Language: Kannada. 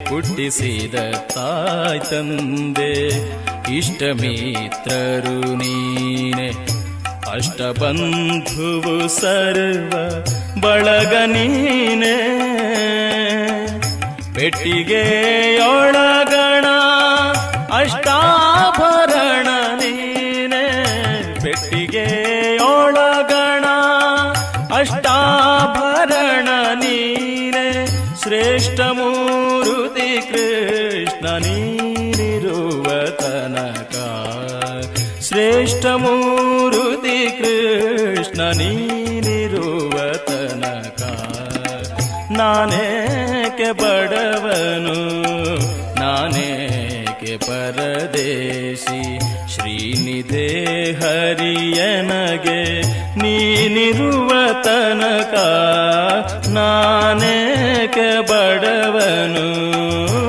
ಹುಟ್ಟಿಸಿದ ತಾಯ್ ತಂದೆ ಇಷ್ಟಮಿತ್ರರು ನೀನೆ, ಅಷ್ಟಬಂಧುವು ಸರ್ವ ಬಳಗ ನೀನೆ. ಪೆಟ್ಟಿಗೆಯೊಳಗಣ ಅಷ್ಟಾಭರಣ ನೀನೆ, ಪೆಟ್ಟಿಗೆಯೊಳಗಣ ಅಷ್ಟಾಭರಣ ನೀನೆ. ಶ್ರೇಷ್ಠ ಮೂರುತಿ ಕೃಷ್ಣ ನೀನಿರುವ ತನಕ, ಶ್ರೇಷ್ಠ ಮೂರುತಿ ಕೃಷ್ಣ ನೀನಿರುವ ತನಕ. ನಾನೇಕೆ ಬಡವನು, ನಾನೇಕೆ ಪರದೇಶಿ, ಶ್ರೀನಿಧೆ ಹರಿಯನಗೆ ನೀನಿರುವ ತನಕ. ನಾನೇಕೆ ಬಡವನು,